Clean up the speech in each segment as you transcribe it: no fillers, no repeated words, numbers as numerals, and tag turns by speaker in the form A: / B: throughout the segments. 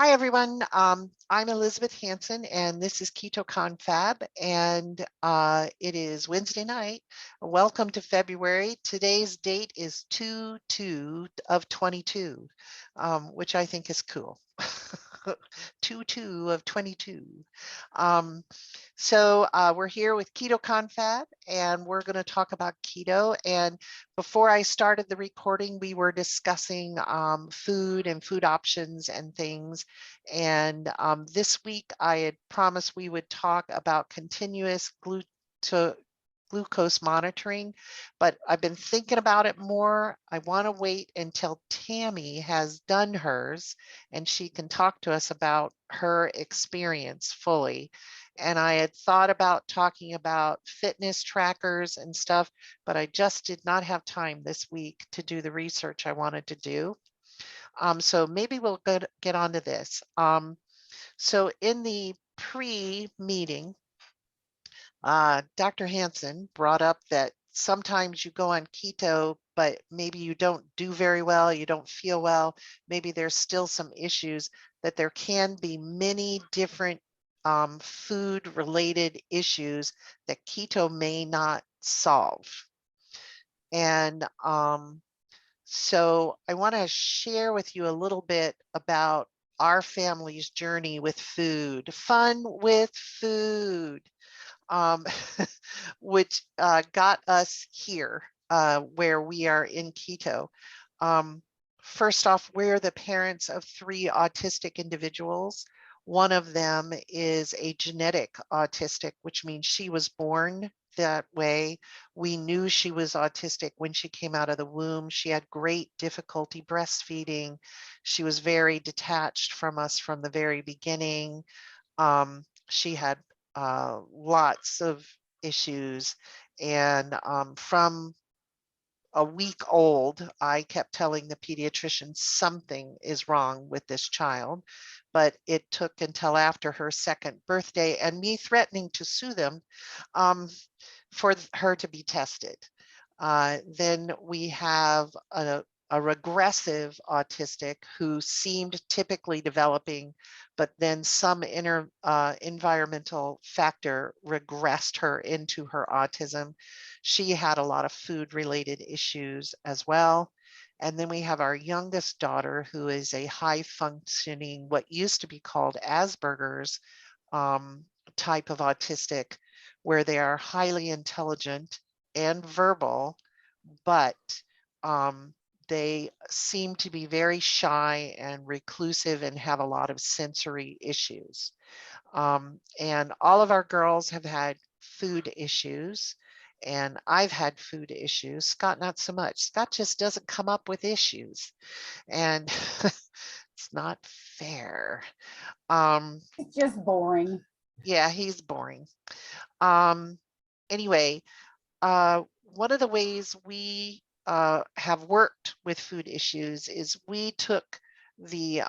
A: Hi, everyone. I'm Elizabeth Hanson, and this is Keto Confab, and it is Wednesday night. Welcome to February. Today's date is 2/2 of 22, which I think is cool. 2/2 of 22. Um, so we're here with Keto Confab, and we're going to talk about keto. And before I started the recording, we were discussing food and food options and things. And this week, I had promised we would talk about continuous glucose monitoring, but I've been thinking about it more. I want to wait until Tammy has done hers and she can talk to us about her experience fully. And I had thought about talking about fitness trackers and stuff, but I just did not have time this week to do the research I wanted to do. So maybe we'll get onto this. So in the pre-meeting, Dr. Hanson brought up that sometimes you go on keto, but maybe you don't do very well, you don't feel well, maybe there's still some issues, that there can be many different food-related issues that keto may not solve. And so I want to share with you a little bit about our family's journey with food, fun with food, um, which got us here where we are in keto. Um, First off, we're the parents of 3 autistic individuals. One of them is a genetic autistic, which means she was born that way. We knew she was autistic when she came out of the womb. She had great difficulty breastfeeding. She was very detached from us from the very beginning. She had lots of issues. And from a week old, I kept telling the pediatrician something is wrong with this child. But it took until after her 2nd birthday and me threatening to sue them for her to be tested. Then we have a regressive autistic who seemed typically developing, but then some environmental factor regressed her into her autism. She had a lot of food related issues as well. And then we have our youngest daughter, who is a high functioning, what used to be called Asperger's type of autistic, where they are highly intelligent and verbal, but they seem to be very shy and reclusive and have a lot of sensory issues. And all of our girls have had food issues, and I've had food issues. Scott, not so much. Scott just doesn't come up with issues, and it's not fair.
B: It's just boring.
A: Yeah, he's boring. Anyway, one of the ways we have worked with food issues is we took the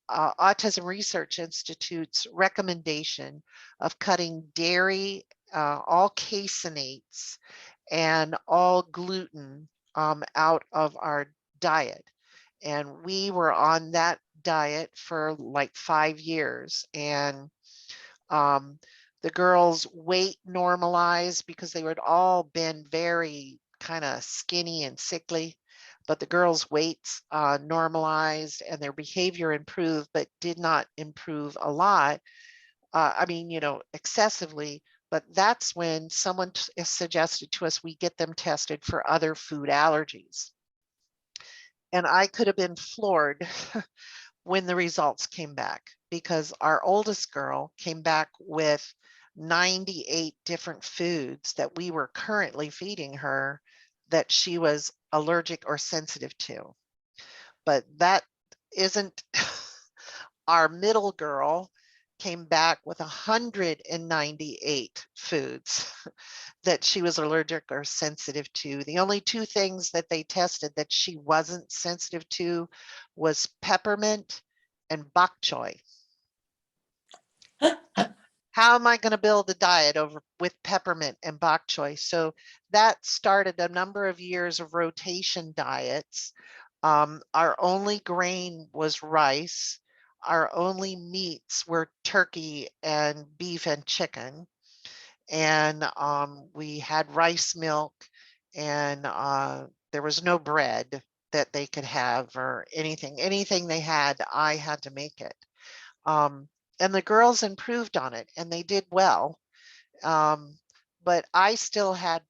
A: Autism Research Institute's recommendation of cutting dairy, all caseinates, and all gluten out of our diet. And we were on that diet for like 5 years. And um, the girls' weight normalized because they had all been very kind of skinny and sickly, but the girls' weights normalized and their behavior improved, but did not improve a lot. I mean, excessively. But that's when someone suggested to us we get them tested for other food allergies. And I could have been floored when the results came back, because our oldest girl came back with 98 different foods that we were currently feeding her that she was allergic or sensitive to. But that isn't our middle girl came back with 198 foods that she was allergic or sensitive to. The only 2 things that they tested that she wasn't sensitive to was peppermint and bok choy. How am I going to build a diet over with peppermint and bok choy? So that started a number of years of rotation diets. Our only grain was rice. our only meats were turkey and beef and chicken. And we had rice milk, and there was no bread that they could have or anything. Anything they had, I had to make it. Um, and the girls improved on it and they did well. Um, but I still had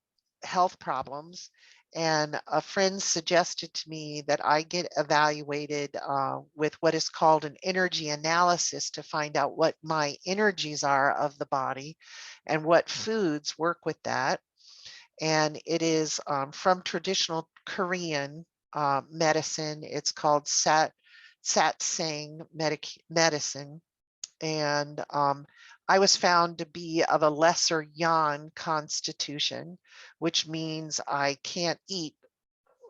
A: health problems. And a friend suggested to me that I get evaluated with what is called an energy analysis to find out what my energies are of the body and what foods work with that. And it is from traditional Korean medicine. It's called Satsang medicine. And I was found to be of a lesser yang constitution, which means I can't eat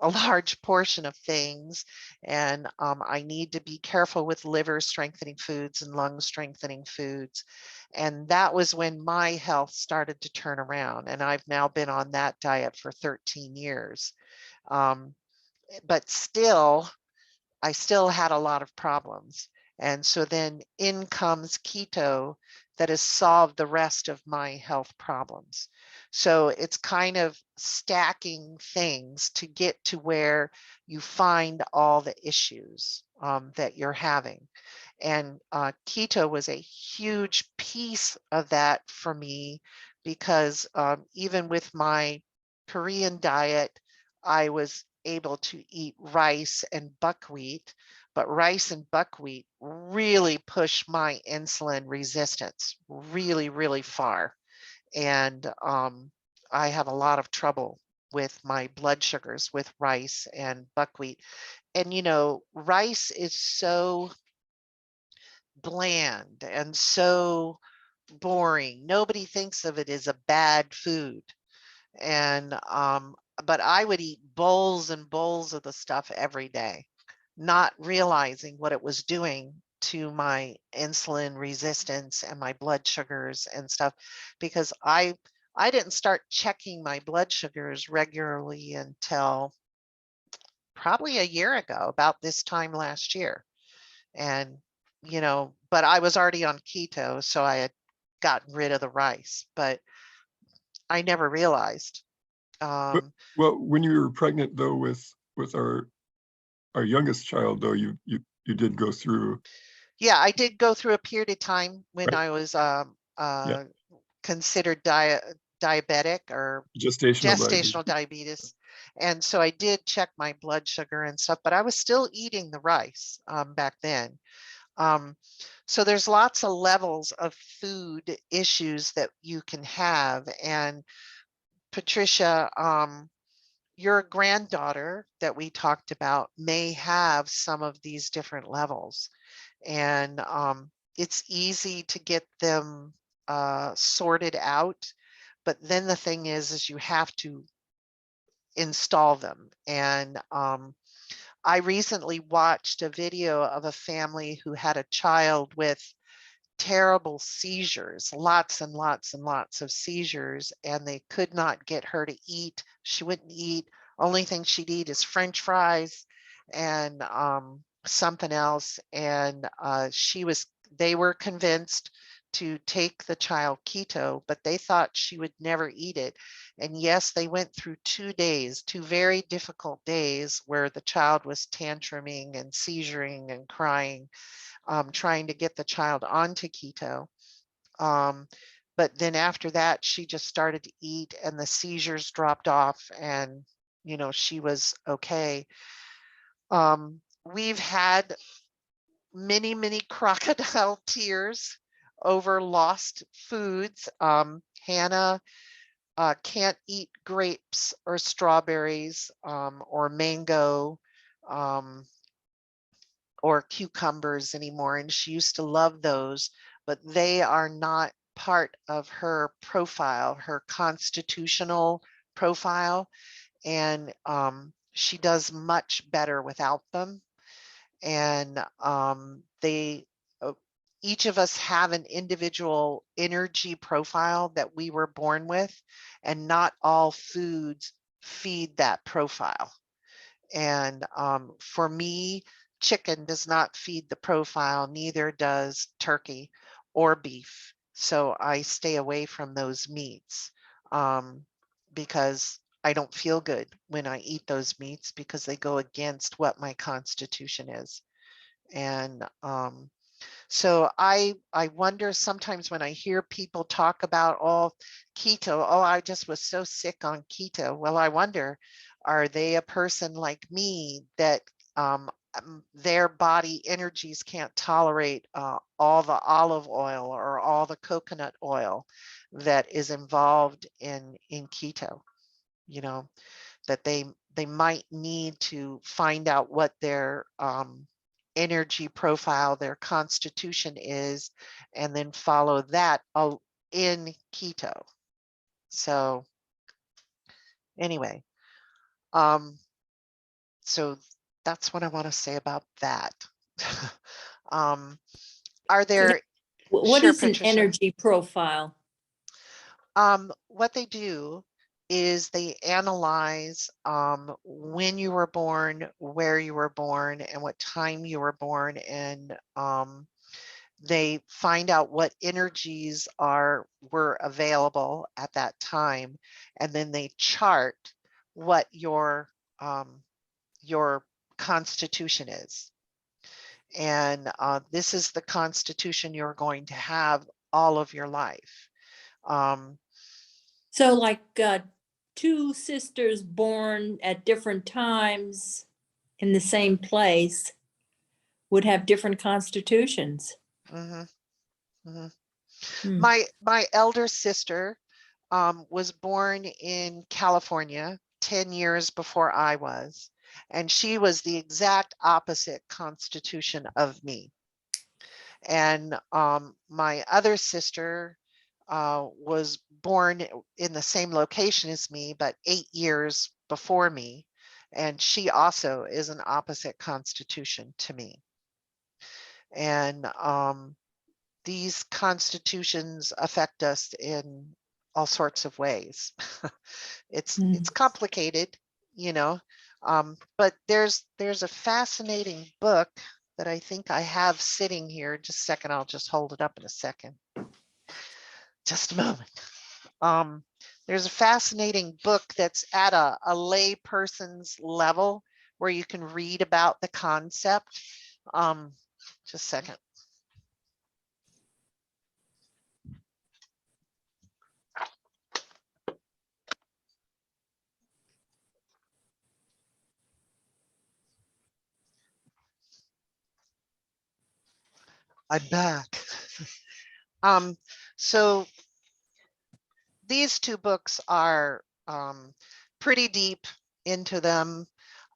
A: a large portion of things. And I need to be careful with liver strengthening foods and lung strengthening foods. And that was when my health started to turn around. And I've now been on that diet for 13 years. Um, but still, I still had a lot of problems. And so then in comes keto that has solved the rest of my health problems. So it's kind of stacking things to get to where you find all the issues that you're having. And keto was a huge piece of that for me because even with my Korean diet, I was able to eat rice and buckwheat, but rice and buckwheat really push my insulin resistance really, really far. And I have a lot of trouble with my blood sugars with rice and buckwheat. And, you know, rice is so bland and so boring. Nobody thinks of it as a bad food. And but I would eat bowls and bowls of the stuff every day, not realizing what it was doing to my insulin resistance and my blood sugars and stuff, because I didn't start checking my blood sugars regularly until probably a year ago, about this time last year. And you know, but I was already on keto, so I had gotten rid of the rice, but I never realized.
C: But
A: Um,
C: well, when you were pregnant though with our youngest child though, you did go through,
A: Yeah, I did go through a period of time when
C: right?
A: I was
C: Yeah,
A: considered diabetic or
C: gestational
A: gestational
C: diabetes.
A: diabetes. And so I did check my blood sugar and stuff, but I was still eating the rice back then. Um, so there's lots of levels of food issues that you can have. And Patricia, your granddaughter that we talked about may have some of these different levels. And it's easy to get them sorted out. But then the thing is you have to install them. And I recently watched a video of a family who had a child with terrible seizures, lots and lots and lots of seizures, and they could not get her to eat. She wouldn't eat. Only thing she'd eat is French fries and something else. And they were convinced to take the child keto, but they thought she would never eat it. And yes, they went through 2 days, 2 very difficult days where the child was tantruming and seizuring and crying, trying to get the child onto keto. Um, but then after that, she just started to eat and the seizures dropped off and, you know, she was okay. We've had many, many crocodile tears over lost foods. Hannah can't eat grapes or strawberries or mango. Um, or cucumbers anymore. And she used to love those, but they are not part of her profile, her constitutional profile. And she does much better without them. And uh, each of us have an individual energy profile that we were born with, and not all foods feed that profile. And for me, chicken does not feed the profile, neither does turkey or beef. So I stay away from those meats because I don't feel good when I eat those meats because they go against what my constitution is. And so I wonder sometimes when I hear people talk about keto, oh, I just was so sick on keto. Well, I wonder, are they a person like me that their body energies can't tolerate all the olive oil or all the coconut oil that is involved in keto? You know, that they might need to find out what their energy profile, their constitution is, and then follow that in keto. So anyway, so that's what I want to say about that. um, are there,
D: What
A: sure,
D: is an
A: Patricia.
D: energy profile?
A: What they do is they analyze when you were born, where you were born, and what time you were born, and they find out what energies were available at that time, and then they chart what your constitution is. And this is the constitution you're going to have all of your life.
D: So like two sisters born at different times in the same place would have different constitutions.
A: Mhm, mhm.
D: Hmm.
A: My elder sister was born in California 10 years before I was, and she was the exact opposite constitution of me. And my other sister was born in the same location as me, but 8 years before me, and she also is an opposite constitution to me. And these constitutions affect us in all sorts of ways. It's complicated, you know, but there's a fascinating book that I think I have sitting here. Just a second, I'll just hold it up in a second. Just a moment. There's a fascinating book that's at a lay person's level where you can read about the concept. Just a second. I'm back. So these two books are pretty deep into them.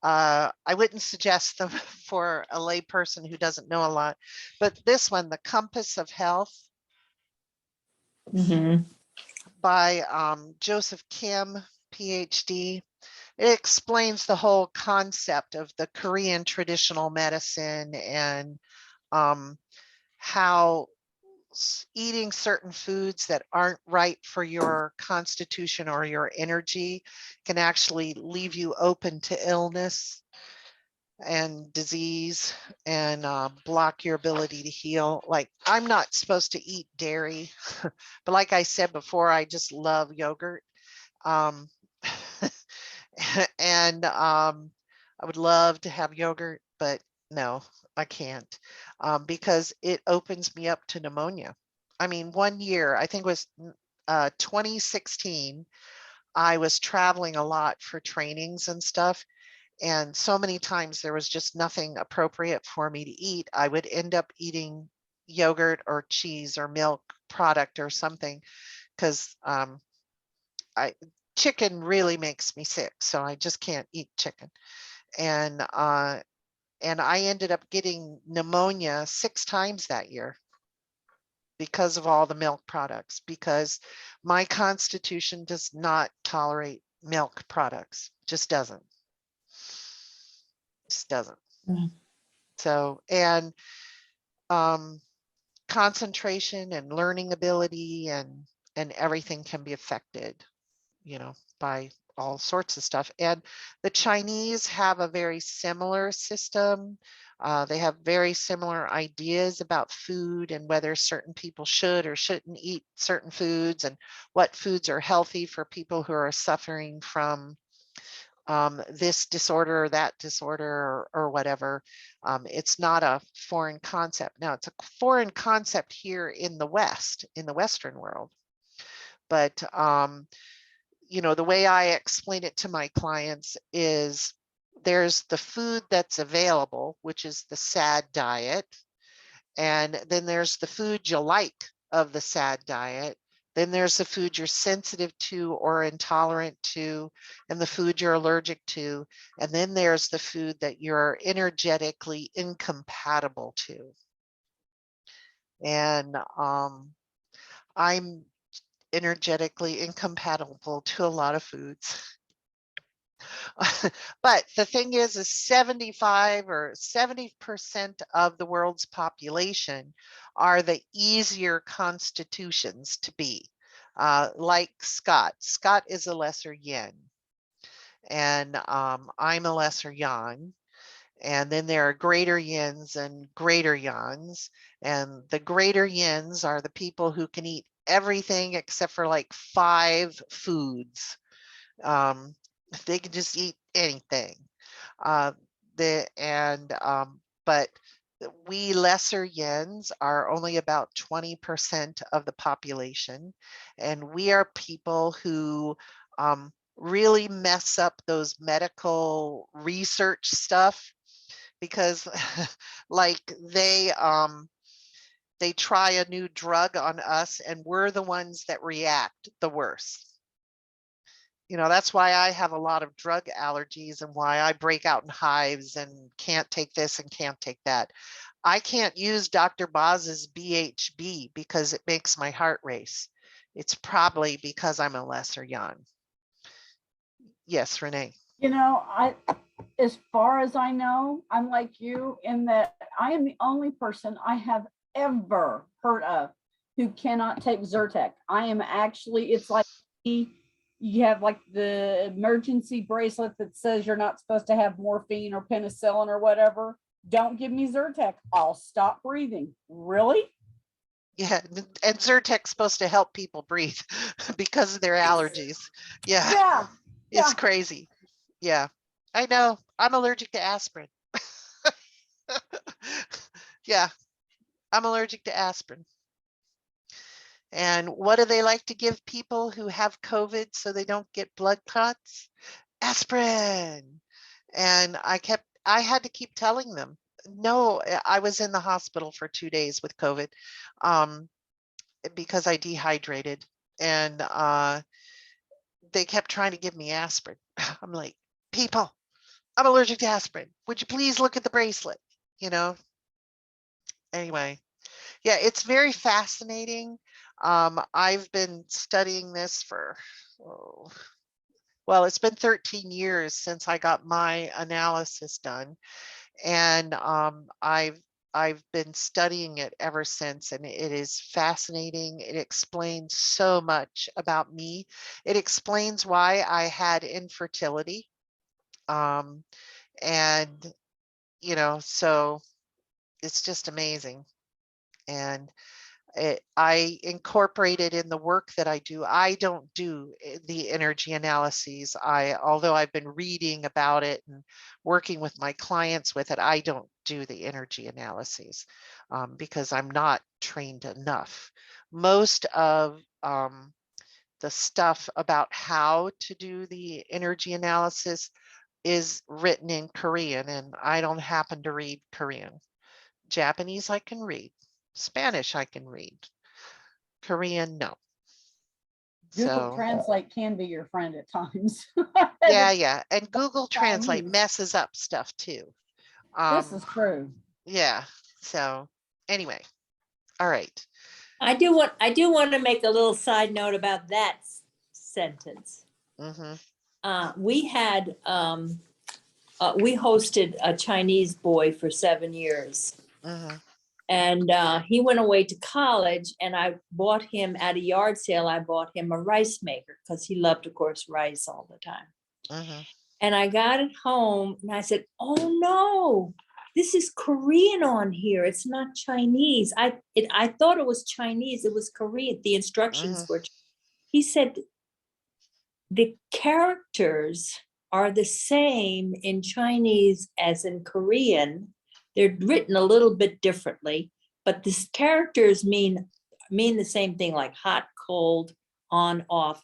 A: I wouldn't suggest them for a lay person who doesn't know a lot, but this one, The Compass of Health by Joseph Kim, PhD. It explains the whole concept of the Korean traditional medicine and how eating certain foods that aren't right for your constitution or your energy can actually leave you open to illness and disease and block your ability to heal. Like, I'm not supposed to eat dairy, but like I said before, I just love yogurt. Um, and I would love to have yogurt, but no, I can't because it opens me up to pneumonia. I mean, one year, I think it was 2016, I was traveling a lot for trainings and stuff. And so many times there was just nothing appropriate for me to eat. I would end up eating yogurt or cheese or milk product or something because chicken really makes me sick. So I just can't eat chicken. And I ended up getting pneumonia 6 times that year because of all the milk products, because my constitution does not tolerate milk products, just doesn't. So, and concentration and learning ability and everything can be affected, you know, by all sorts of stuff. And the Chinese have a very similar system. They have very similar ideas about food and whether certain people should or shouldn't eat certain foods and what foods are healthy for people who are suffering from this disorder or that disorder or whatever. It's not a foreign concept. Now, it's a foreign concept here in the West, in the Western world. But, you know, the way I explain it to my clients is there's the food that's available, which is the SAD diet. And then there's the food you like of the SAD diet. Then there's the food you're sensitive to or intolerant to, and the food you're allergic to. And then there's the food that you're energetically incompatible to. And I'm energetically incompatible to a lot of foods. But the thing is 75 or 70% of the world's population are the easier constitutions to be. Like Scott. Scott is a lesser yin. And I'm a lesser yang. And then there are greater yins and greater yangs. And the greater yins are the people who can eat everything except for like 5 foods. They can just eat anything. But we lesser yins are only about 20% of the population. And we are people who really mess up those medical research stuff because like they try a new drug on us and we're the ones that react the worst. You know, that's why I have a lot of drug allergies and why I break out in hives and can't take this and can't take that. I can't use Dr. Boz's BHB because it makes my heart race. It's probably because I'm a lesser yang. Yes, Renee.
B: You know, as far as I know, I'm like you in that I am the only person I have ever heard of who cannot take Zyrtec. I am actually, it's like you have like the emergency bracelet that says you're not supposed to have morphine or penicillin or whatever. Don't give me Zyrtec. I'll stop breathing. Really?
A: Yeah, and Zyrtec's supposed to help people breathe because of their allergies. Yeah,
B: Yeah.
A: it's crazy. Yeah, I know. I'm allergic to aspirin. Yeah, I'm allergic to aspirin. And what do they like to give people who have COVID so they don't get blood clots? Aspirin. And I had to keep telling them, no, I was in the hospital for 2 days with COVID because I dehydrated. And they kept trying to give me aspirin. I'm like, people, I'm allergic to aspirin. Would you please look at the bracelet? You know? Anyway, yeah, it's very fascinating. I've been studying this for, well, it's been 13 years since I got my analysis done. And I've been studying it ever since, and it is fascinating. It explains so much about me. It explains why I had infertility. And, you know, so it's just amazing. And I incorporate it in the work that I do. I don't do the energy analyses. Although I've been reading about it and working with my clients with it, I don't do the energy analyses because I'm not trained enough. Most of the stuff about how to do the energy analysis is written in Korean, and I don't happen to read Korean. Japanese I can read. Spanish I can read. Korean, no.
B: Google
A: So
B: Translate can be your friend at times.
A: yeah. And Google Translate
B: Chinese.
A: messes up stuff too.
B: This is true.
A: Yeah. So anyway, all right.
D: I do want to make a little side note about that sentence. We had we hosted a Chinese boy for 7 years. And he went away to college, and I bought him at a yard sale. I bought him a rice maker because he loved, of course, rice all the time. And I got it home and I said, oh no, this is Korean on here. It's not Chinese. I thought it was Chinese. It was Korean. The instructions were. He said the characters are the same in Chinese as in Korean. They're written a little bit differently, but these characters mean the same thing, like hot, cold, on, off.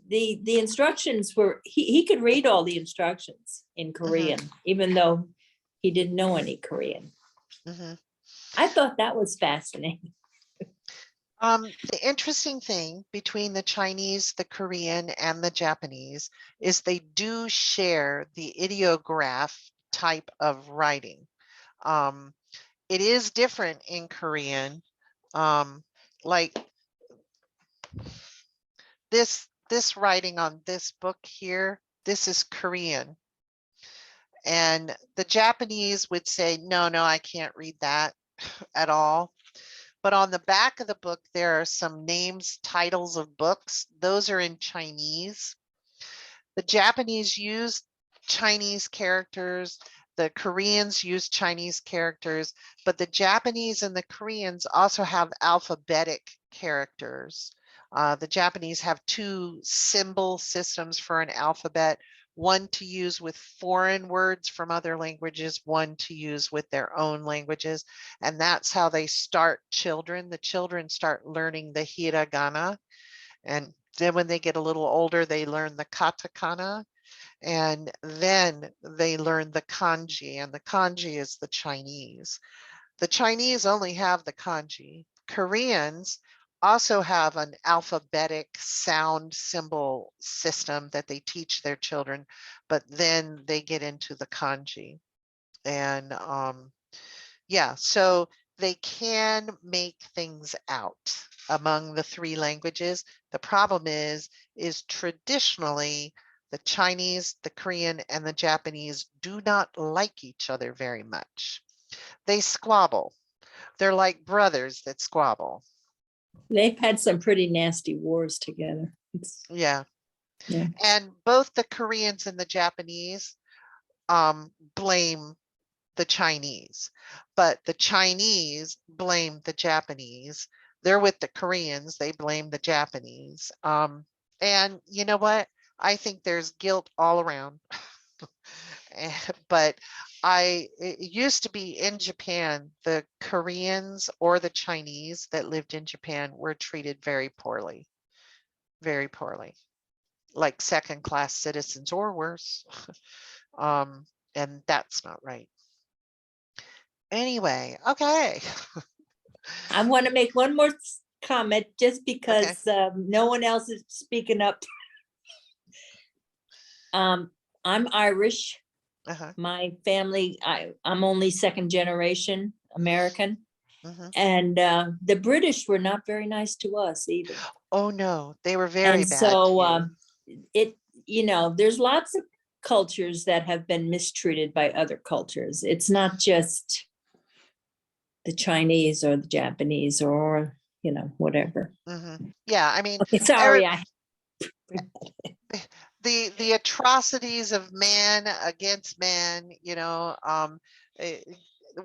D: The instructions were, he could read all the instructions in Korean, even though he didn't know any Korean. I thought that was fascinating.
A: The interesting thing between the Chinese, the Korean, and the Japanese is they do share the ideograph type of writing. It is different in Korean. Like this writing on this book here, this is Korean. And the Japanese would say, no, I can't read that at all. But on the back of the book, there are some names, titles of books. Those are in Chinese. The Japanese use Chinese characters. The Koreans use Chinese characters, but the Japanese and the Koreans also have alphabetic characters. The Japanese have two symbol systems for an alphabet, one to use with foreign words from other languages, one to use with their own languages. And that's how they start children. The children start learning the hiragana. And then when they get a little older, they learn the katakana. And then they learn the kanji, and the kanji is the Chinese. The Chinese only have the kanji. Koreans also have an alphabetic sound symbol system that they teach their children, but then they get into the kanji. And yeah, so they can make things out among the three languages. The problem is traditionally the Chinese, the Korean, and the Japanese do not like each other very much. They squabble. They're like brothers that squabble.
D: They've had some pretty nasty wars together.
A: Yeah.
D: Yeah.
A: And both the Koreans and the Japanese blame the Chinese, but the Chinese blame the Japanese. They're with the Koreans, they blame the Japanese. And you know what? I think there's guilt all around. But it used to be in Japan, the Koreans or the Chinese that lived in Japan were treated very poorly, like second-class citizens or worse. And that's not right. Anyway, okay.
D: I want to make one more comment just because no one else is speaking up. I'm Irish. My family, I'm only second generation American. And the British were not very nice to us either.
A: Oh no, they were very bad.
D: So there's lots of cultures that have been mistreated by other cultures. It's not just the Chinese or the Japanese or whatever.
A: Yeah, I mean,
D: okay, sorry,
A: the atrocities of man against man,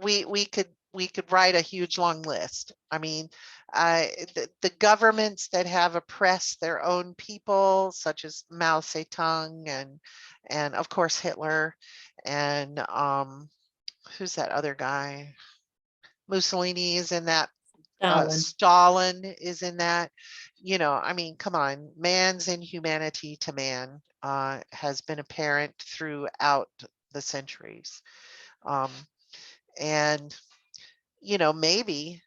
A: we could write a huge long list. I mean, the governments that have oppressed their own people, such as Mao Zedong and of course Hitler, and who's that other guy? Mussolini is in that. Stalin is in that. I mean, come on, man's inhumanity to man has been apparent throughout the centuries. And maybe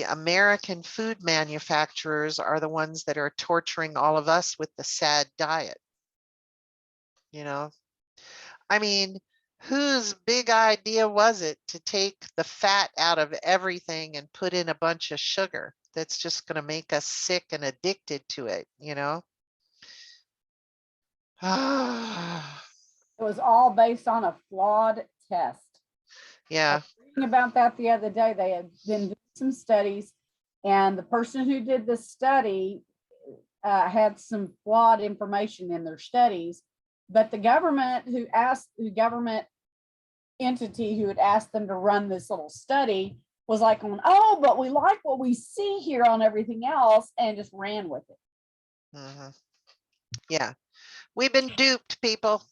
A: American food manufacturers are the ones that are torturing all of us with the sad diet. I mean, whose big idea was it to take the fat out of everything and put in a bunch of sugar that's just going to make us sick and addicted to it,
B: It was all based on a flawed test.
A: Yeah.
B: I was reading about that the other day. They had been doing some studies, and the person who did the study had some flawed information in their studies. But the government entity who had asked them to run this little study was like, oh, but we like what we see here on everything else, and just ran with it.
A: Mhm. Yeah, we've been duped, people.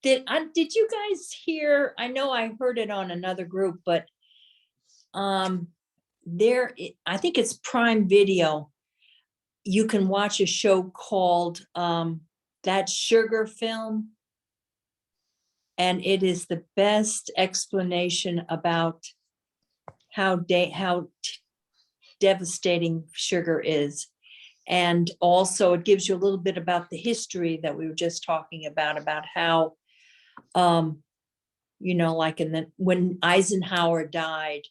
D: Did you guys hear? I know I heard it on another group, but I think it's Prime Video. You can watch a show called That Sugar Film, and it is the best explanation about how devastating sugar is. And also it gives you a little bit about the history that we were just talking about how, like when Eisenhower died,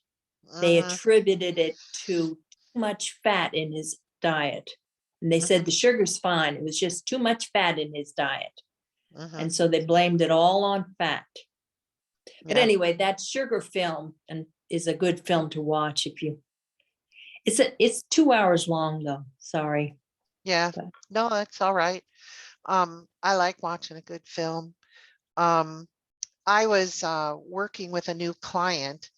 D: they
A: Mhm.
D: attributed it to too much fat in his diet. And they said the sugar's fine. It was just too much fat in his diet.
A: Mhm.
D: And so they blamed it all on fat. But
A: Yeah.
D: anyway, that Sugar Film is a good film to watch if you. It's 2 hours long though. Sorry.
A: Yeah.
D: But-
A: No, that's all right. I like watching a good film. I was working with a new client,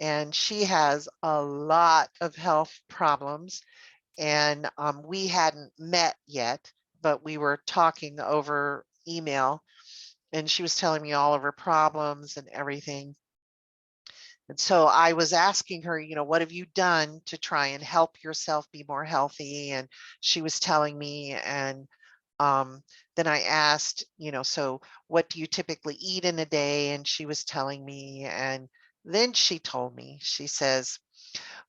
A: and she has a lot of health problems, and we hadn't met yet, but we were talking over email, and she was telling me all of her problems and everything. And so I was asking her, what have you done to try and help yourself be more healthy? And she was telling me, and then I asked, so what do you typically eat in a day? And she was telling me, and then she told me, she says,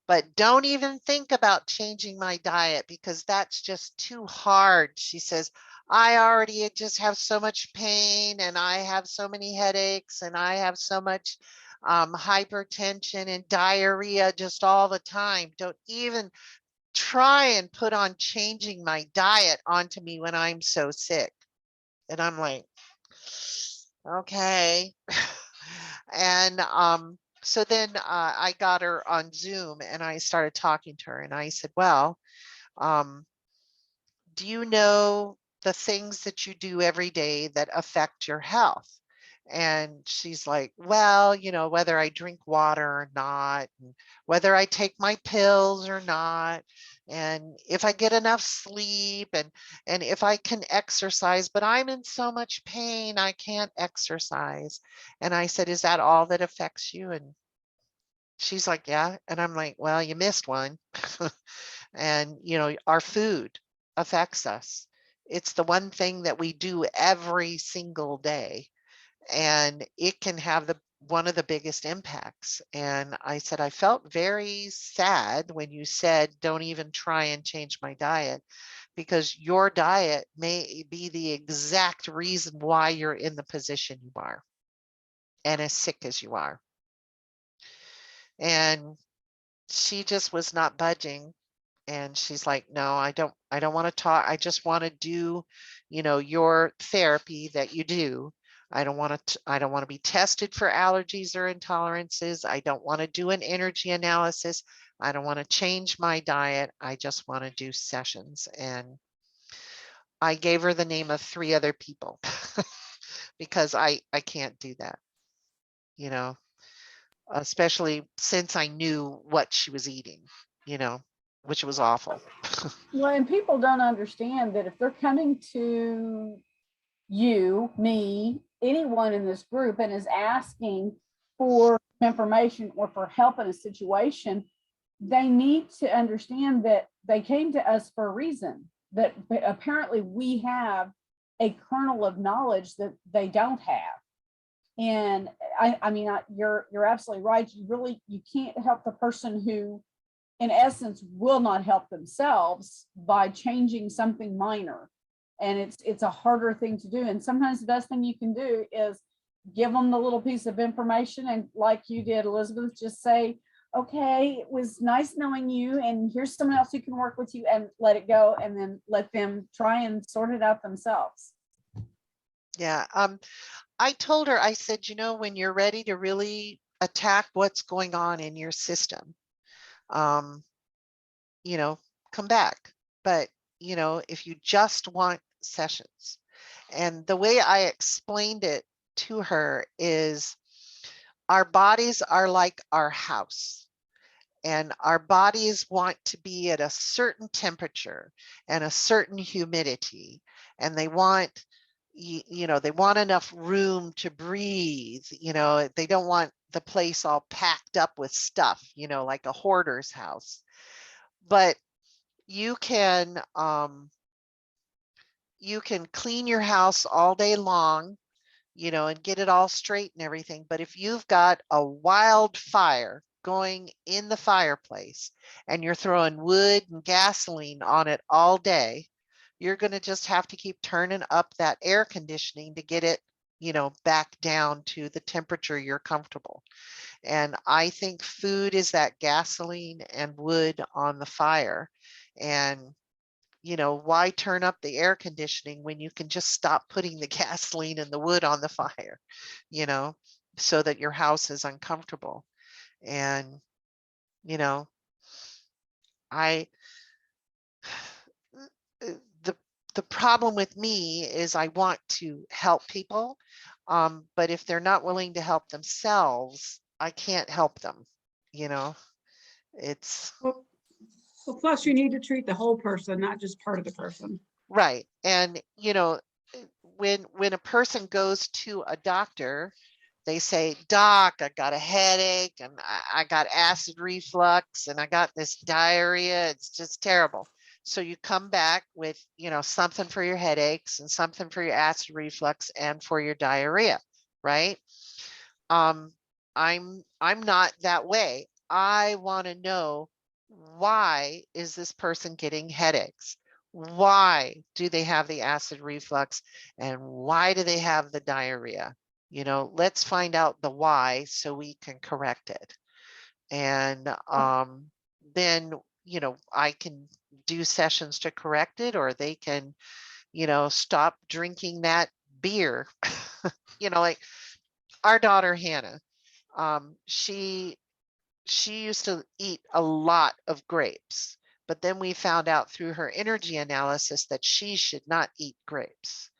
A: but don't even think about changing my diet because that's just too hard. She says, I already just have so much pain, and I have so many headaches, and I have so much hypertension and diarrhea just all the time. Don't even try and put on changing my diet onto me when I'm so sick. And I'm like, okay. And so then I got her on Zoom, and I started talking to her, and I said, well, do you know the things that you do every day that affect your health? And she's like, well, whether I drink water or not, and whether I take my pills or not, and if I get enough sleep, and if I can exercise, but I'm in so much pain, I can't exercise. And I said, is that all that affects you? And she's like, yeah. And I'm like, well, you missed one. And, our food affects us. It's the one thing that we do every single day, and it can have one of the biggest impacts. And I said, I felt very sad when you said, don't even try and change my diet, because your diet may be the exact reason why you're in the position you are and as sick as you are. And she just was not budging. And she's like, no, I don't want to talk. I just want to do, your therapy that you do. I don't want to be tested for allergies or intolerances. I don't want to do an energy analysis. I don't want to change my diet. I just want to do sessions. And I gave her the name of 3 other people because I can't do that, especially since I knew what she was eating, which was awful.
B: Well, and people don't understand that if they're coming to you, me, anyone in this group and is asking for information or for help in a situation, they need to understand that they came to us for a reason, that apparently we have a kernel of knowledge that they don't have. And I mean, you're absolutely right. You can't help the person who, in essence, will not help themselves by changing something minor. And it's a harder thing to do. And sometimes the best thing you can do is give them the little piece of information. And like you did, Elizabeth, just say, okay, it was nice knowing you, and here's someone else who can work with you, and let it go, and then let them try and sort it out themselves.
A: Yeah. I told her, I said, when you're ready to really attack what's going on in your system, come back. But, if you just want sessions, and the way I explained it to her is our bodies are like our house, and our bodies want to be at a certain temperature and a certain humidity, and they want, you know, they want enough room to breathe. You know, they don't want the place all packed up with stuff, you know, like a hoarder's house. But you can clean your house all day long, you know, and get it all straight and everything. But if you've got a wildfire going in the fireplace and you're throwing wood and gasoline on it all day, you're going to just have to keep turning up that air conditioning to get it, you know, back down to the temperature you're comfortable. And I think food is that gasoline and wood on the fire. And you know, why turn up the air conditioning when you can just stop putting the gasoline and the wood on the fire, you know, so that your house is uncomfortable. And, you know, I, the, the problem with me is I want to help people. But if they're not willing to help themselves, I can't help them, you know, it's
E: Well, plus you need to treat the whole person, not just part of the person.
A: right. And, you know, when a person goes to a doctor, they say, Doc, I got a headache and I got acid reflux and I got this diarrhea. It's just terrible. So you come back with, you know, something for your headaches and something for your acid reflux and for your diarrhea, right? I'm not that way. I want to know, why is this person getting headaches? Why do they have the acid reflux? And why do they have the diarrhea? You know, let's find out the why so we can correct it. And then, you know, I can do sessions to correct it, or they can, you know, stop drinking that beer. You know, like our daughter Hannah, she used to eat a lot of grapes, but then we found out through her energy analysis that she should not eat grapes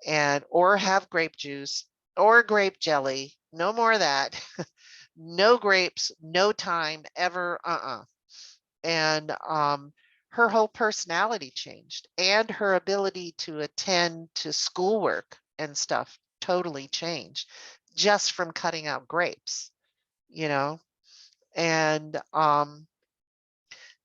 A: and or have grape juice or grape jelly. No more of that. No grapes, no time ever. And her whole personality changed, and her ability to attend to schoolwork and stuff totally changed just from cutting out grapes, you know. And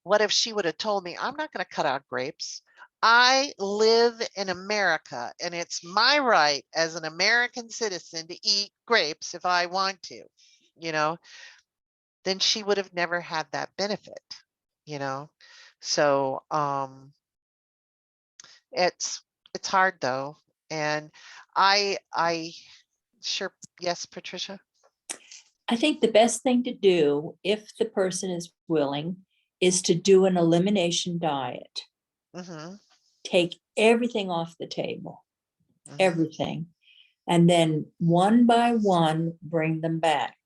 A: what if she would have told me, I'm not going to cut out grapes. I live in America and it's my right as an American citizen to eat grapes if I want to, you know, then she would have never had that benefit, you know. So it's hard though. And I sure, yes, Patricia.
D: I think the best thing to do, if the person is willing, is to do an elimination diet.
A: Mm-hmm,
D: Take everything off the table,
A: mm-hmm.
D: everything. And then one by one, bring them back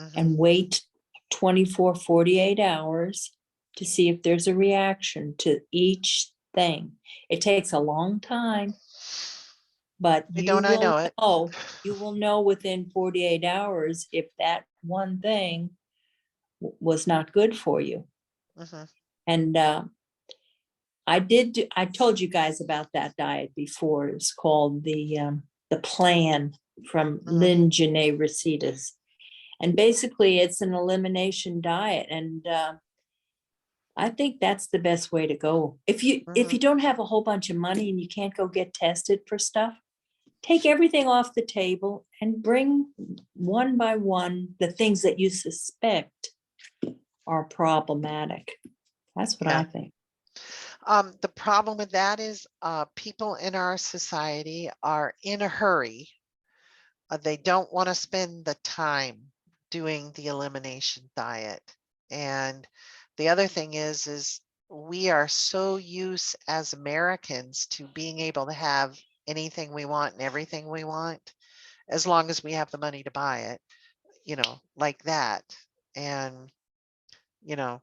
A: Mm-hmm.
D: and wait 24, 48 hours to see if there's a reaction to each thing. It takes a long time, but
A: Don't I know it?
D: You will know within 48 hours if that one thing was not good for you.
A: Mm-hmm.
D: And I told you guys about that diet before. It's called the Plan from Lynn Janae Recitas. And basically it's an elimination diet. And I think that's the best way to go. If you don't have a whole bunch of money and you can't go get tested for stuff, take everything off the table and bring one by one the things that you suspect are problematic. That's what I think.
A: The problem with that is people in our society are in a hurry. They don't want to spend the time doing the elimination diet. And the other thing is we are so used as Americans to being able to have anything we want and everything we want, as long as we have the money to buy it, you know, like that. And, you know,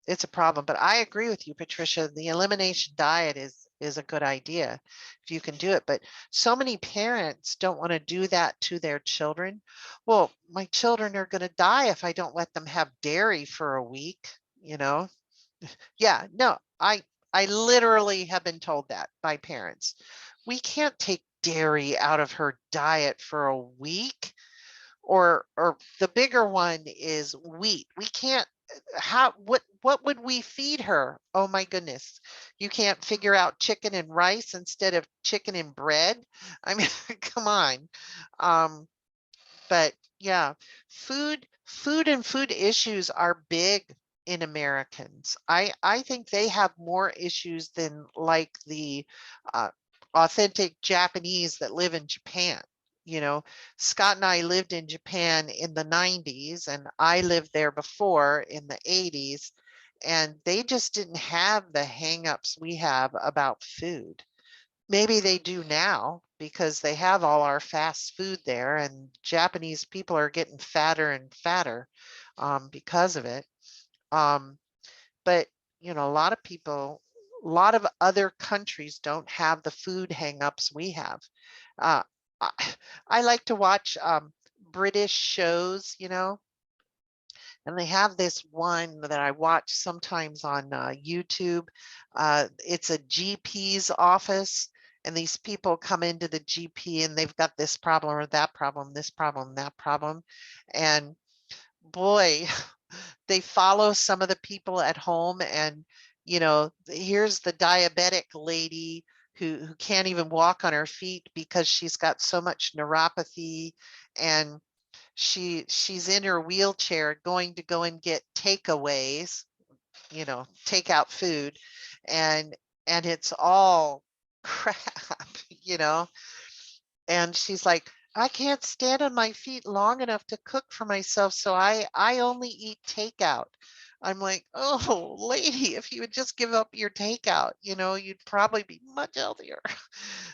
A: it's a problem. But I agree with you, Patricia. The elimination diet is a good idea if you can do it. But so many parents don't want to do that to their children. Well, my children are going to die if I don't let them have dairy for a week, you know? Yeah, no, I literally have been told that by parents. We can't take dairy out of her diet for a week. Or the bigger one is wheat. We can't, how, what would we feed her? Oh my goodness. You can't figure out chicken and rice instead of chicken and bread. I mean, come on. But yeah, food and food issues are big in Americans. I think they have more issues than like the uh, authentic Japanese that live in Japan. You know, Scott and I lived in Japan in the 90s, and I lived there before in the 80s, and they just didn't have the hangups we have about food. Maybe they do now because they have all our fast food there, and Japanese people are getting fatter and fatter because of it. Um, but, you know, a lot of people, a lot of other countries don't have the food hangups we have. Uh, I, I like to watch British shows, you know, and they have this one that I watch sometimes on YouTube. It's a GP's office, and these people come into the GP and they've got this problem or that problem, this problem, that problem. And boy, they follow some of the people at home, and you know, here's the diabetic lady who can't even walk on her feet because she's got so much neuropathy, and she's in her wheelchair going to go and get takeaways, you know, take out food, and it's all crap, you know. And she's like, I can't stand on my feet long enough to cook for myself, so I only eat takeout. I'm like, oh, lady, if you would just give up your takeout, you know, you'd probably be much healthier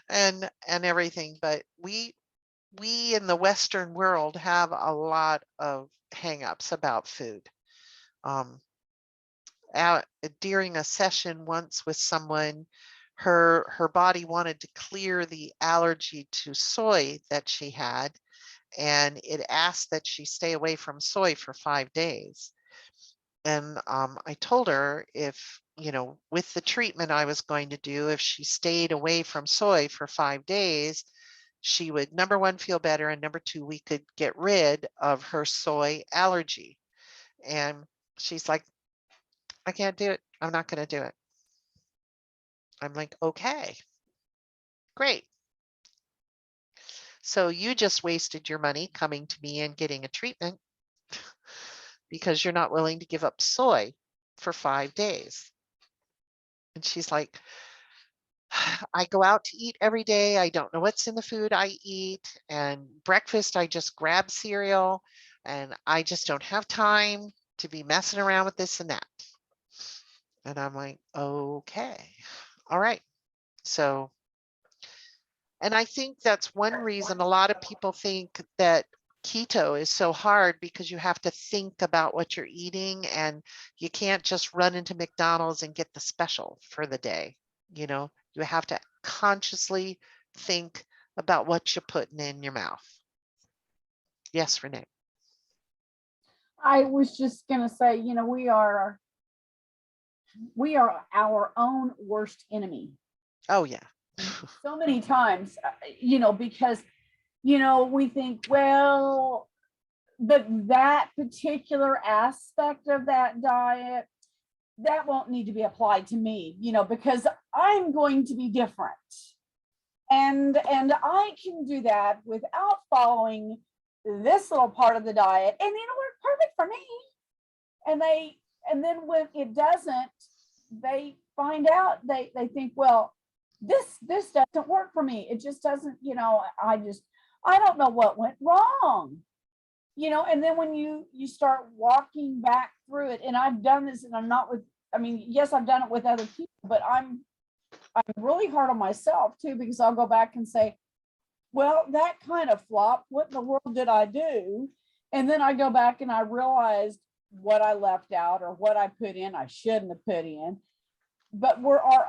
A: and everything. But we in the Western world have a lot of hangups about food. Um, During a session once with someone, her body wanted to clear the allergy to soy that she had, and it asked that she stay away from soy for 5 days. And I told her if, you know, with the treatment I was going to do, if she stayed away from soy for 5 days, she would, number one, feel better, and number two, we could get rid of her soy allergy. And she's like, I can't do it. I'm not going to do it. I'm like, okay, great. So you just wasted your money coming to me and getting a treatment because you're not willing to give up soy for 5 days. And she's like, I go out to eat every day. I don't know what's in the food I eat. And breakfast, I just grab cereal, and I just don't have time to be messing around with this and that. And I'm like, okay, all right. So, and I think that's one reason a lot of people think that keto is so hard, because you have to think about what you're eating, and you can't just run into McDonald's and get the special for the day. You know, you have to consciously think about what you're putting in your mouth. Yes, Renee.
B: I was just gonna say, you know, we are our own worst enemy.
A: Oh, yeah.
B: So many times, you know, because, you know, we think, well, but that particular aspect of that diet, that won't need to be applied to me, you know, because I'm going to be different. And I can do that without following this little part of the diet, and it'll work perfect for me. And then when it doesn't, they find out, they think, well, this doesn't work for me. It just doesn't, you know, I don't know what went wrong, you know. And then when you start walking back through it, and I've done this, and I'm not with, I mean, yes, I've done it with other people, but I'm really hard on myself too, because I'll go back and say, well, that kind of flopped. What in the world did I do? And then I go back and I realized what I left out, or what I put in I shouldn't have put in. But we're our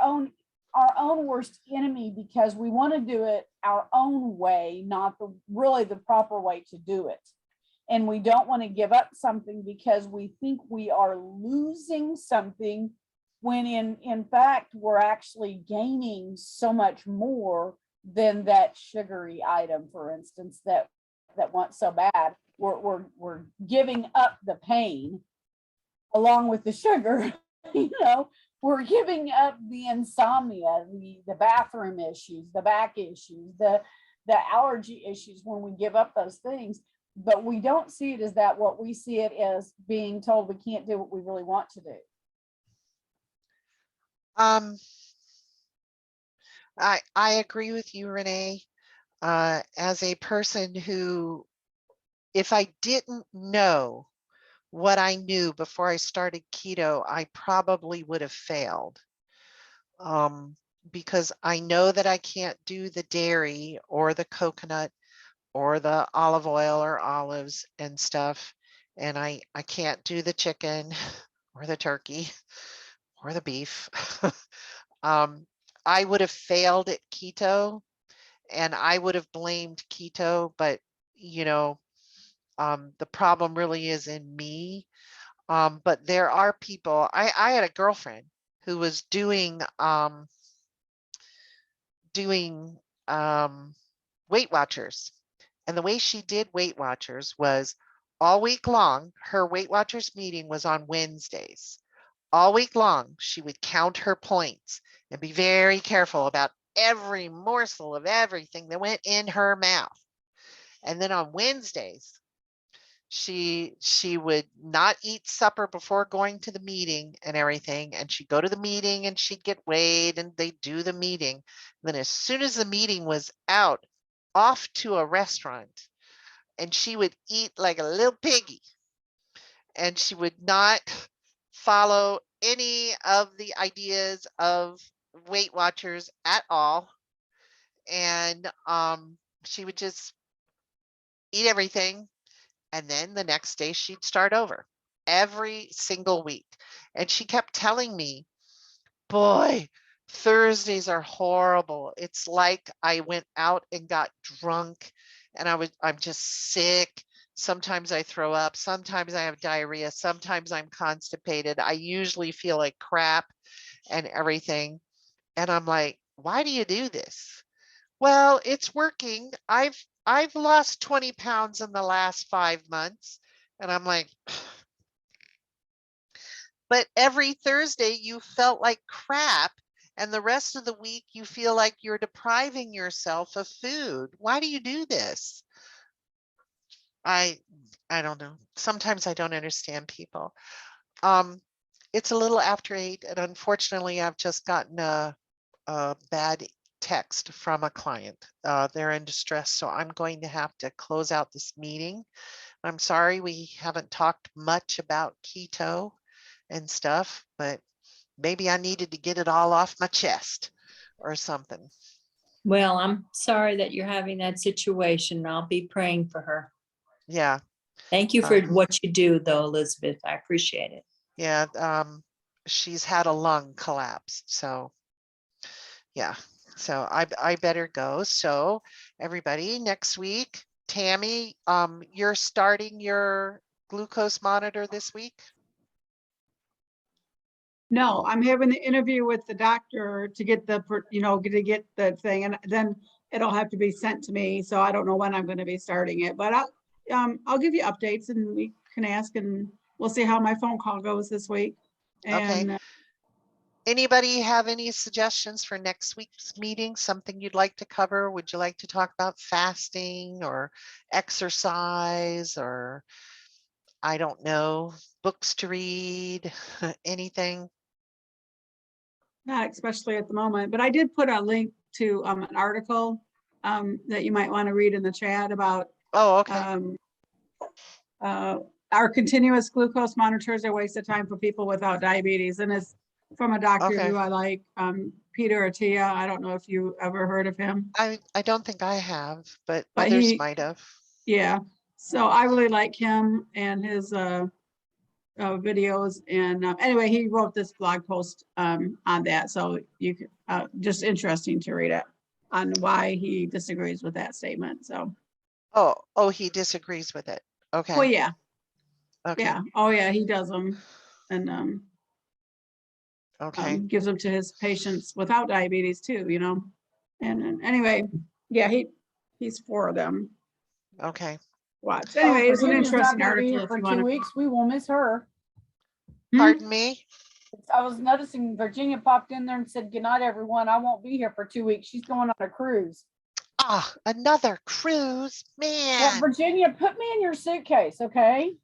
B: our own worst enemy because we want to do it our own way, not really the proper way to do it. And we don't want to give up something because we think we are losing something when in fact, we're actually gaining so much more than that sugary item, for instance, that wants so bad. We're giving up the pain along with the sugar, we're giving up the insomnia, the bathroom issues, the back issues, the allergy issues when we give up those things. But we don't see it as that. What we see it as being told we can't do what we really want to do.
A: I agree with you, Renee. As a person who, if I didn't know what I knew before I started keto, I probably would have failed. Because I know that I can't do the dairy or the coconut or the olive oil or olives and stuff. And I can't do the chicken or the turkey or the beef. I would have failed at keto and I would have blamed keto, but the problem really is in me. But there are people, I had a girlfriend who was doing Weight Watchers. And the way she did Weight Watchers was all week long, her Weight Watchers meeting was on Wednesdays. All week long, she would count her points and be very careful about every morsel of everything that went in her mouth. And then on Wednesdays, she would not eat supper before going to the meeting and everything. And she'd go to the meeting and she'd get weighed and they'd do the meeting. And then as soon as the meeting was out, off to a restaurant, and she would eat like a little piggy. And she would not follow any of the ideas of Weight Watchers at all. And she would just eat everything. And then the next day she'd start over every single week. And she kept telling me, boy, Thursdays are horrible. It's like I went out and got drunk and I'm just sick. Sometimes I throw up. Sometimes I have diarrhea. Sometimes I'm constipated. I usually feel like crap and everything. And I'm like, why do you do this? Well, it's working. I've lost 20 pounds in the last 5 months. And I'm like, but every Thursday you felt like crap. And the rest of the week you feel like you're depriving yourself of food. Why do you do this? I don't know. Sometimes I don't understand people. It's a little after 8, and unfortunately I've just gotten a bad text from a client. They're in distress, so I'm going to have to close out this meeting. I'm sorry we haven't talked much about keto and stuff, but maybe I needed to get it all off my chest or something.
D: Well, I'm sorry that you're having that situation. I'll be praying for her.
A: Yeah.
D: Thank you for what you do, though, Elizabeth. I appreciate it.
A: Yeah. She's had a lung collapse. So, yeah. So I better go. So everybody, next week, Tammy, you're starting your glucose monitor this week?
E: No, I'm having the interview with the doctor to get the, to get the thing, and then it'll have to be sent to me. So I don't know when I'm going to be starting it, but I'll give you updates and we can ask, and we'll see how my phone call goes this week. And
A: Okay. Anybody have any suggestions for next week's meeting? Something you'd like to cover? Would you like to talk about fasting or exercise or, I don't know, books to read, anything?
E: not especially at the moment, but I did put a link to an article that you might want to read in the chat about
A: Oh, okay.
E: Our continuous glucose monitors are a waste of time for people without diabetes, and it's from a doctor
A: Okay.
E: who I like, Peter Attia. I don't know if you ever heard of him.
A: I don't think I have, but
E: But
A: others might have.
E: yeah. So I really like him and his videos. And anyway, he wrote this blog post on that. So you could, just interesting to read it on why he disagrees with that statement. So,
A: Oh, he disagrees with it.
E: well,
A: Okay.
E: yeah,
A: Okay.
E: yeah. Oh, yeah, he does them. And
A: Okay.
E: gives them to his patients without diabetes too, you know. And anyway, yeah, he's for them.
A: Okay.
E: Watch. Anyway, it's an
B: Virginia's not
E: interesting
B: gonna be
E: article
B: here
E: if
B: for
E: you
B: 2
E: want to.
B: weeks. We will miss her.
A: Pardon me?
B: I was noticing Virginia popped in there and said, "Good night, everyone. I won't be here for 2 weeks. She's going on a cruise."
A: Ah, another cruise.
B: Well,
A: Man.
B: Virginia, put me in your suitcase, okay?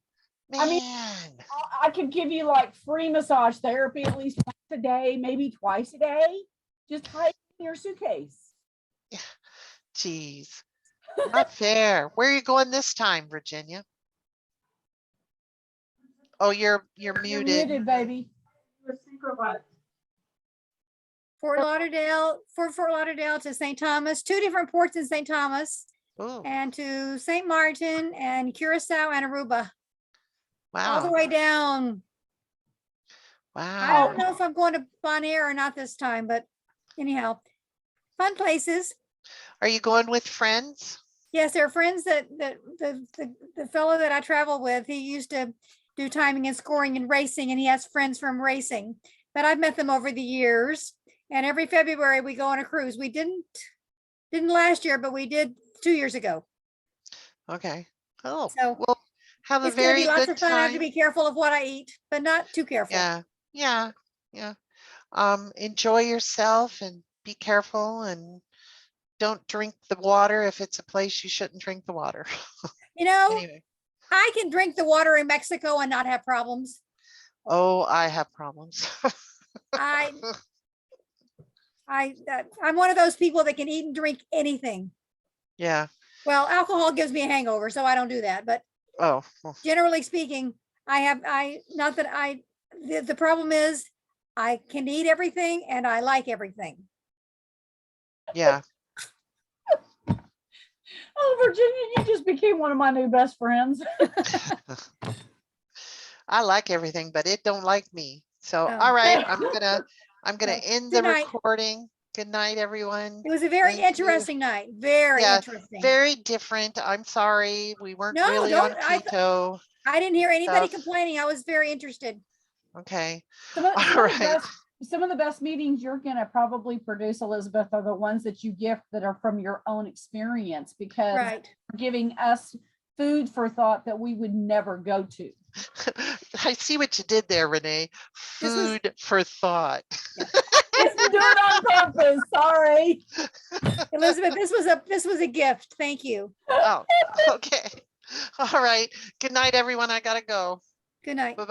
B: I mean,
A: Man.
B: I could give you like free massage therapy at least once a day, maybe twice a day. Just hide in your suitcase.
A: Jeez. Not fair. Where are you going this time, Virginia? Oh, you're
B: You're
A: muted.
B: muted, baby.
F: Fort Lauderdale to St. Thomas, 2 different ports in St. Thomas,
A: Ooh,
F: and to St. Martin and Curacao and Aruba, all the
A: wow.
F: way down. I
A: Wow.
F: don't know if I'm going to Bonaire or not this time, but anyhow, fun places.
A: Are you going with friends?
F: Yes, there are friends that the fellow that I travel with, he used to do timing and scoring and racing, and he has friends from racing. But I've met them over the years, and every February we go on a cruise. We didn't last year, but we did 2 years ago.
A: Okay. Oh,
F: So
A: well, have a
F: it's going to
A: very
F: be lots
A: good
F: of fun. I have to
A: time.
F: be careful of what I eat, but not too careful.
A: Yeah. Enjoy yourself and be careful and don't drink the water if it's a place you shouldn't drink the water.
F: You know,
A: Anyway.
F: I can drink the water in Mexico and not have problems.
A: Oh, I have problems.
F: I'm one of those people that can eat and drink anything.
A: Yeah.
F: Well, alcohol gives me a hangover, so I don't do that. But
A: Oh, well,
F: generally speaking, the problem is I can eat everything and I like everything.
A: yeah.
B: Oh, Virginia, you just became one of my new best friends.
A: I like everything, but it don't like me. So,
F: Oh.
A: all right, I'm gonna
F: Well,
A: end the
F: good night.
A: recording. Good night, everyone.
F: It was a very
A: Thank you.
F: interesting night. Very
A: Yeah,
F: interesting.
A: Very different. I'm sorry. We weren't
F: No,
A: really on
F: don't- I-
A: keto.
F: I didn't hear anybody
A: Stuff.
F: complaining. I was very interested.
A: Okay.
B: Some of,
A: All
B: some of the
A: right.
B: best, some of the best meetings you're gonna probably produce, Elizabeth, are the ones that you gift that are from your own experience, because
F: Right.
B: you're giving us food for thought that we would never go to.
A: I see what you did there, Renee.
F: This was-
A: Food for thought.
B: Didn't do it on purpose, sorry.
F: Elizabeth, this was a gift. Thank you.
A: Oh, okay. All right. Good night, everyone. I gotta go.
F: Good night.
A: Bye-bye.